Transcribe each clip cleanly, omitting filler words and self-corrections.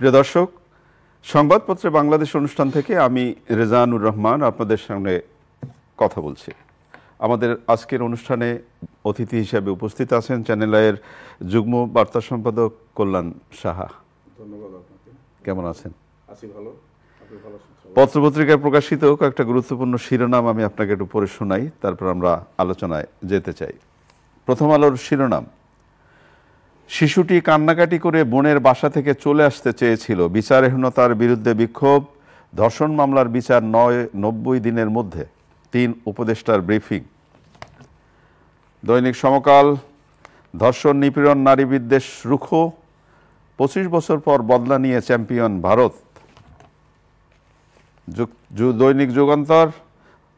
প্রিয় দর্শক, সংবাদপত্রে বাংলাদেশ অনুষ্ঠান থেকে আমি রেজানুর রহমান আপনাদের সঙ্গে কথা বলছি। আমাদের আজকের অনুষ্ঠানে অতিথি হিসেবে উপস্থিত আছেন চ্যানেল আইয়ের যুগ্ম বার্তা সম্পাদক কল্যাণ সাহা। ধন্যবাদ আপনাকে। কেমন আছেন? আছি ভালো। আপনি ভালো আছেন? পত্রপত্রিকায় প্রকাশিত কয়েকটা গুরুত্বপূর্ণ শিরোনাম আমি আপনাকে একটু পড়ে শোনাই, তারপর আমরা আলোচনায় যেতে চাই। প্রথম আলোর শিরোনাম, শিশুটি কান্নাকাটি করে বোনের বাসা থেকে চলে আসতে চেয়েছিল, বিচারহীনতার বিরুদ্ধে বিক্ষোভ, ধর্ষণ মামলার বিচার 90 দিনের মধ্যে, 3 উপদেষ্টার ব্রিফিং। দৈনিক সমকাল, ধর্ষণ নিপীড়ন নারী বিদ্বেষ রুখো, 25 বছর পর বদলা নিয়ে চ্যাম্পিয়ন ভারত। দৈনিক যুগান্তর,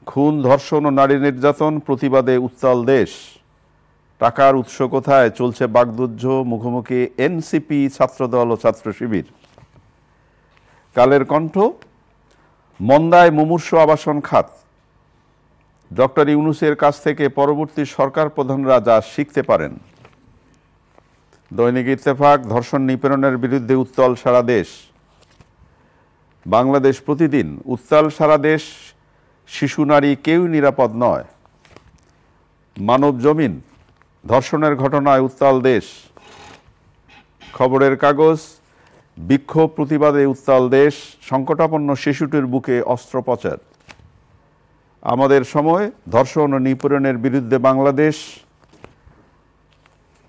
খুন ধর্ষণ ও নারী নির্যাতন প্রতিবাদে উত্তাল দেশ, টাকার উৎস কোথায়, চলছে বাগযুদ্ধ, মুখোমুখি এনসিপি, ছাত্রদল ও ছাত্র শিবির। কালের কণ্ঠ, মন্দায় মুমূর্ষু আবাসন খাত, ডক্টর ইউনূসের কাছ থেকে পরবর্তী সরকার প্রধানরা যা শিখতে পারেন। দৈনিক ইত্তেফাক, ধর্ষণ নিপীড়নের বিরুদ্ধে উত্তাল সারা দেশ। বাংলাদেশ প্রতিদিন, উত্তাল সারা দেশ, শিশু নারী কেউ নিরাপদ নয়। মানব জমিন, ধর্ষণের ঘটনায় উত্তাল দেশ। খবরের কাগজ, বিক্ষোভ প্রতিবাদে উত্তাল দেশ, সংকটাপন্ন শিশুটির বুকে অস্ত্রোপচার। আমাদের সময়, ধর্ষণ ও নিপীড়নের বিরুদ্ধে বাংলাদেশ।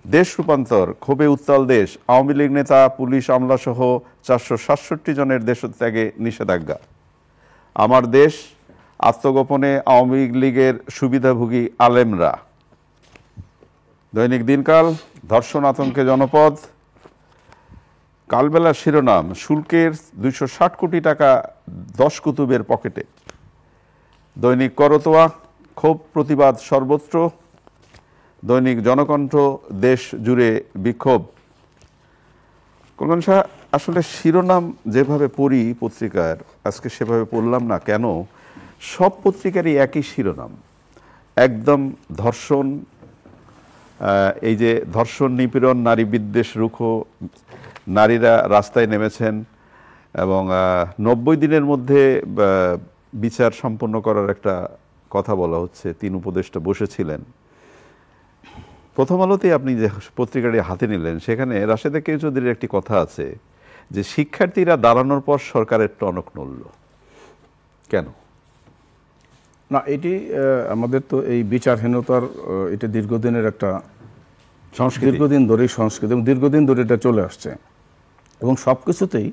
দেশ রূপান্তর, ক্ষোভে উত্তাল দেশ, আওয়ামী লীগ নেতা, পুলিশ আমলাসহ 467 জনের দেশত্যাগে নিষেধাজ্ঞা। আমার দেশ, আত্মগোপনে আওয়ামী লীগের সুবিধাভোগী আলেমরা। দৈনিক দিনকাল, ধর্ষণ আতঙ্কে জনপদ। কালবেলার শিরোনাম, শুল্কের 260 কোটি টাকা 10 কুতুবের পকেটে। দৈনিক করতোয়া, ক্ষোভ প্রতিবাদ সর্বত্র। দৈনিক জনকণ্ঠ, দেশ জুড়ে বিক্ষোভ। কল্যাণ সাহা, আসলে শিরোনাম যেভাবে পড়ি পত্রিকার, আজকে সেভাবে পড়লাম না কেন, সব পত্রিকারই একই শিরোনাম, একদম ধর্ষণ। এই যে ধর্ষণ নিপীড়ন নারী বিদ্বেষ রুখো, নারীরা রাস্তায় নেমেছেন এবং 90 দিনের মধ্যে বিচার সম্পন্ন করার একটা কথা বলা হচ্ছে। 3 উপদেষ্টা বসেছিলেন। প্রথম আলোতে আপনি যে পত্রিকাটি হাতে নিলেন, সেখানে রাশেদা কে চৌধুরীর একটি কথা আছে যে শিক্ষার্থীরা দাঁড়ানোর পর সরকারের টনক নড়ল। কেন? না, এটি আমাদের তো এই বিচারহীনতার এটা দীর্ঘদিনের একটা সংস্কৃতি, দীর্ঘদিন ধরেই সংস্কৃতি এবং দীর্ঘদিন ধরে এটা চলে আসছে। এবং সব কিছুতেই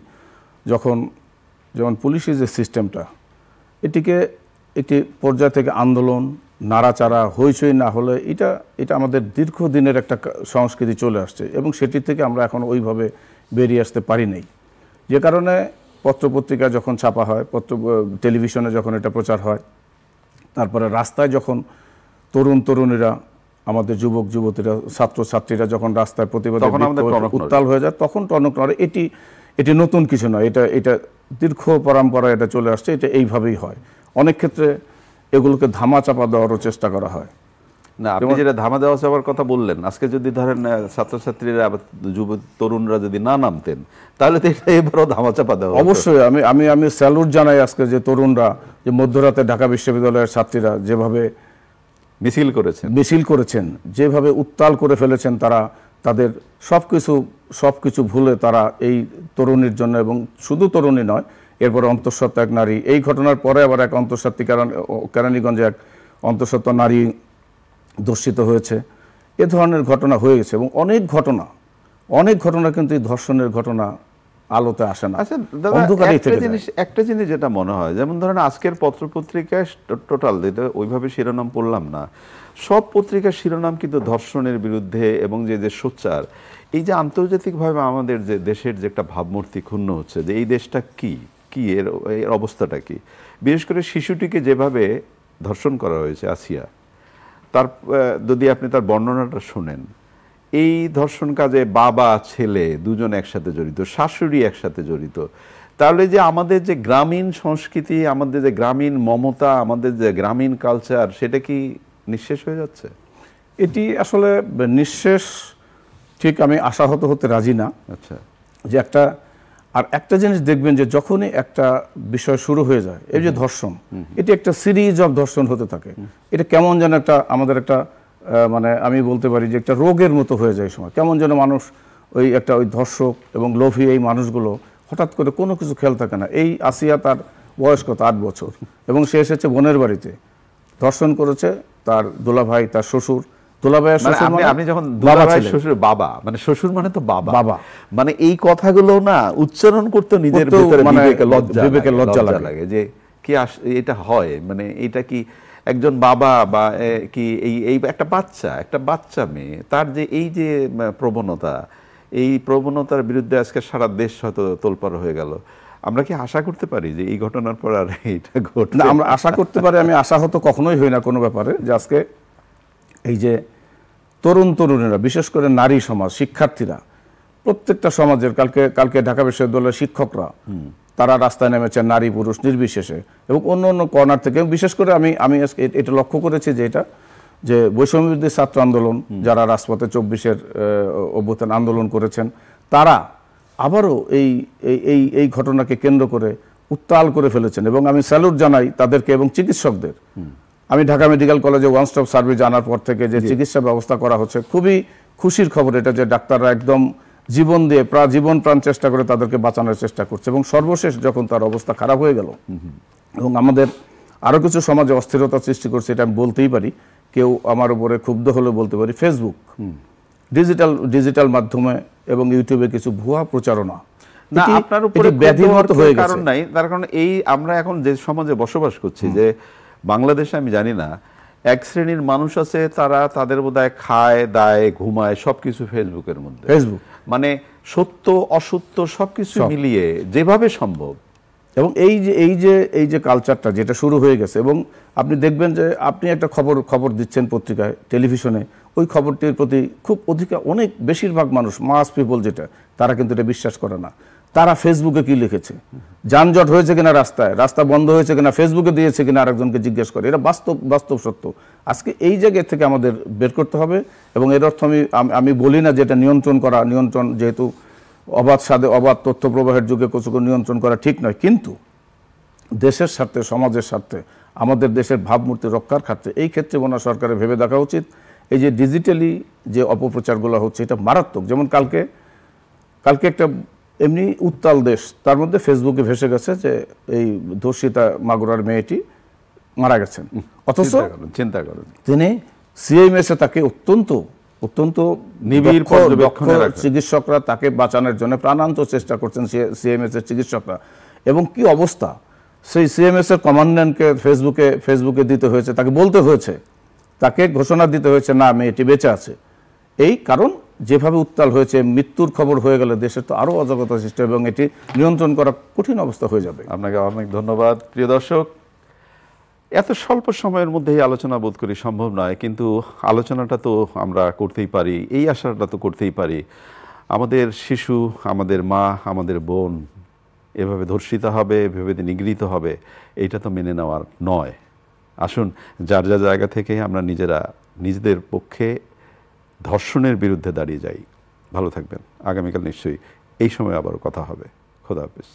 যেমন পুলিশের যে সিস্টেমটা, এটিকে একটি পর্যায় থেকে আন্দোলন, নাড়াচাড়া, হইচই না হলে এটা আমাদের দীর্ঘদিনের একটা সংস্কৃতি চলে আসছে এবং সেটি থেকে আমরা এখন ওইভাবে বেরিয়ে আসতে পারি নাই। যে কারণে পত্রপত্রিকা যখন ছাপা হয়, টেলিভিশনে যখন এটা প্রচার হয়, তারপরে রাস্তায় যখন তরুণীরা, আমাদের যুবক যুবতীরা, ছাত্রছাত্রীরা যখন রাস্তায় প্রতিবাদে উত্তাল হয়ে যায়, তখন টনক নড়ে। এটি নতুন কিছু নয়, এটা দীর্ঘ পরম্পরা, এটা চলে আসছে, এটা এইভাবেই হয়। অনেক ক্ষেত্রে এগুলোকে ধামা চাপা দেওয়ারও চেষ্টা করা হয়। না, আপনি যেটা ধামা দেওয়া চাপার কথা বললেন, আজকে যদি ধরেন ছাত্রছাত্রীরা, যুবক-তরুণরা যদি না নামতেন, তাহলে তো এটা এবারও ধামা চাপা দেওয়া। অবশ্যই আমি স্যালুট জানাই আজকে যে তরুণরা, যে মধ্যরাতে ঢাকা বিশ্ববিদ্যালয়ের ছাত্রীরা যেভাবে মিছিল করেছেন, যেভাবে উত্তাল করে ফেলেছেন, তারা তাদের সবকিছু ভুলে তারা এই তরুণীর জন্য, এবং শুধু তরুণী নয়, এরপরে অন্তঃসত্ত্বা এক নারী, এই ঘটনার পরে আবার এক অন্তঃসত্ত্বা কেরানীগঞ্জে এক অন্তঃসত্ত্বা নারী ধর্ষিত হয়েছে। এ ধরনের ঘটনা হয়ে গেছে এবং অনেক ঘটনা কিন্তু এই ধর্ষণের ঘটনা আলোতে আসে না। আচ্ছা দাদা, একটা জিনিস যেটা মনে হয়, যেমন ধরেন আজকের পত্রপত্রিকায় টোটাল, এটা ওইভাবে শিরোনাম পড়লাম না, সব পত্রিকার শিরোনাম কিন্তু ধর্ষণের বিরুদ্ধে এবং যে সোচ্চার। এই যে আন্তর্জাতিকভাবে আমাদের যে দেশের যে একটা ভাবমূর্তি ক্ষুণ্ণ হচ্ছে, যে এই দেশটা কি এর অবস্থাটা কি, বিশেষ করে শিশুটিকে যেভাবে ধর্ষণ করা হয়েছে আসিয়া, তার যদি আপনি তার বর্ণনাটা শোনেন, এই ধর্ষণ কাজে বাবা ছেলে দুজন একসাথে জড়িত, শাশুড়ি একসাথে জড়িত, তাহলে যে আমাদের যে গ্রামীণ সংস্কৃতি, আমাদের যে গ্রামীণ মমতা, আমাদের যে গ্রামীণ কালচার, সেটা কি নিঃশেষ হয়ে যাচ্ছে? এটি আসলে নিঃশেষ ঠিক আমি আশাহত হতে রাজি না। আচ্ছা, যে একটা আর একটা জিনিস দেখবেন যে যখনই একটা বিষয় শুরু হয়ে যায়, এই যে ধর্ষণ, এটি একটা সিরিজ অফ ধর্ষণ হতে থাকে। এটা কেমন যেন একটা আমাদের একটা মানে আমি বলতে পারি যে একটা রোগের মতো হয়ে যায় সময়, কেমন যেন মানুষ ওই ধর্ষক এবং লোভী এই মানুষগুলো হঠাৎ করে কোনো কিছু খেয়াল থাকে না। এই আসিয়া, তার বয়স কত, 8 বছর, এবং সে এসেছে বোনের বাড়িতে, ধর্ষণ করেছে তার দুলাভাই, তার শ্বশুর। দুলাভাইয়ের শ্বশুর মানে আপনি যখন দুলাভাই শ্বশুর বাবা, মানে শ্বশুর মানে তো বাবা, মানে এই কথাগুলো না উচ্চারণ করতে নিজের ভিতরে বিবেকে লজ্জা লাগে যে কি এটা হয়, মানে এটা কি একজন বাবা বা কি এই একটা বাচ্চা মেয়ে, তার যে এই যে প্রবণতা, এই প্রবণতার বিরুদ্ধে আজকে সারা দেশ হয়তো তোলপাড় হয়ে গেল। আমরা কি আশা করতে পারি যে এই ঘটনার পর আর এটা ঘটবে না? আমরা আশা করতে পারি, আমি আশাহত কখনোই হই না কোনো ব্যাপারে, যে আজকে এই যে তরুণীরা, বিশেষ করে নারী সমাজ, শিক্ষার্থীরা, প্রত্যেকটা সমাজের, কালকে ঢাকা বিশ্ববিদ্যালয়ের শিক্ষকরা তারা রাস্তায় নেমেছেন, নারী পুরুষ নির্বিশেষে, এবং অন্য কর্নার থেকে। বিশেষ করে আমি এটা লক্ষ্য করেছি যে বৈষম্য বিরোধী ছাত্র আন্দোলন, যারা রাজপথে 24-এর অভ্যুত্থান আন্দোলন করেছেন, তারা আবারও এই ঘটনাকে কেন্দ্র করে উত্তাল করে ফেলেছেন, এবং আমি স্যালুট জানাই তাদেরকে এবং চিকিৎসকদের। আমি ঢাকা মেডিকেল কলেজে ওয়ান স্টপ সার্ভিস জানার পর থেকে যে চিকিৎসা ব্যবস্থা করা হচ্ছে, খুবই খুশির খবর এটা, যে ডাক্তাররা একদম জীবন দিয়ে জীবন প্রাণ চেষ্টা করে তাদেরকে বাঁচানোর চেষ্টা করছে। এবং সর্বশেষ যখন তার অবস্থা খারাপ হয়ে গেল, এবং আমাদের আরও কিছু সমাজে অস্থিরতা সৃষ্টি করছে, এটা আমি বলতেই পারি, কেউ আমার উপরে ক্ষুব্ধ হলে বলতে পারি, ফেসবুক, ডিজিটাল মাধ্যমে এবং ইউটিউবে কিছু ভুয়া প্রচারণা, না আপনার উপরে ব্যাধির মতো হয়ে গেছে। কারণ নাই, তার কারণ এই আমরা এখন যে সমাজে বসবাস করছি, যে বাংলাদেশে আমি জানি না, এক শ্রেণীর মানুষ আছে, তারা তাদের বোধহয় খায় দায় ঘুমায় সবকিছু ফেসবুকের মধ্যে, মানে সত্য অসত্য সবকিছু মিলিয়ে যেভাবে সম্ভব। এবং এই যে কালচারটা যেটা শুরু হয়ে গেছে, এবং আপনি দেখবেন যে আপনি একটা খবর দিচ্ছেন পত্রিকায়, টেলিভিশনে, ওই খবরটির প্রতি খুব অনেক বেশিরভাগ মানুষ, মাস পিপল যেটা, তারা কিন্তু এটা বিশ্বাস করে না। তারা ফেসবুকে কি লিখেছে, যানজট হয়েছে কিনা, রাস্তা বন্ধ হয়েছে কিনা, ফেসবুকে দিয়েছে কিনা, আরেকজনকে জিজ্ঞেস করে। এটা বাস্তব সত্য। আজকে এই জায়গা থেকে আমাদের বের করতে হবে। এবং এর অর্থ আমি বলি না যে এটা নিয়ন্ত্রণ, যেহেতু অবাধ তথ্য প্রবাহের যুগে কিছু নিয়ন্ত্রণ করা ঠিক নয়, কিন্তু দেশের স্বার্থে, সমাজের স্বার্থে, আমাদের দেশের ভাবমূর্তি রক্ষার ক্ষেত্রে, এই ক্ষেত্রে মনে হয় সরকারের ভেবে দেখা উচিত। এই যে ডিজিটালি যে অপপ্রচারগুলো হচ্ছে, এটা মারাত্মক। যেমন কালকে একটা এমনি উত্তাল দেশ, তার মধ্যে ফেসবুকে ভেসে গেছে যে এই ধর্ষিতা মাগুরার মেয়েটি মারা গেছেন, অথচ চিন্তা করেন তিনি সিএমএসে তাকে অত্যন্ত নিবিড় চিকিৎসকরা তাকে বাঁচানোর জন্য প্রাণান্ত চেষ্টা করছেন, সিএমএস এর চিকিৎসকরা। এবং কি অবস্থা, সেই সিএমএস এর কমান্ড্যান্টকে ফেসবুকে দিতে হয়েছে, তাকে বলতে হয়েছে, তাকে ঘোষণা দিতে হয়েছে, না মেয়েটি বেঁচে আছে। এই কারণ যেভাবে উত্তাল হয়েছে, মৃত্যুর খবর হয়ে গেলে দেশের তো আরো অজাগতা সৃষ্টি, এবং এটি নিয়ন্ত্রণ করা কঠিন অবস্থা হয়ে যাবে। আপনাকে অনেক ধন্যবাদ। প্রিয় দর্শক, এত স্বল্প সময়ের মধ্যে এই আলোচনা বোধ করি সম্ভব নয়, কিন্তু আলোচনাটা তো আমরা করতেই পারি, এই আশাটা তো করতেই পারি। আমাদের শিশু, আমাদের মা, আমাদের বোন এভাবে ধর্ষিত হবে, এভাবে নিগৃহীত হবে, এইটা তো মেনে নেওয়ার নয়। আসুন যার জায়গা থেকে আমরা নিজেদের পক্ষে ধর্ষণের বিরুদ্ধে দাঁড়িয়ে যাই। ভালো থাকবেন। আগামীকাল নিশ্চয়ই এই সময় আবার কথা হবে। খোদা হাফেজ।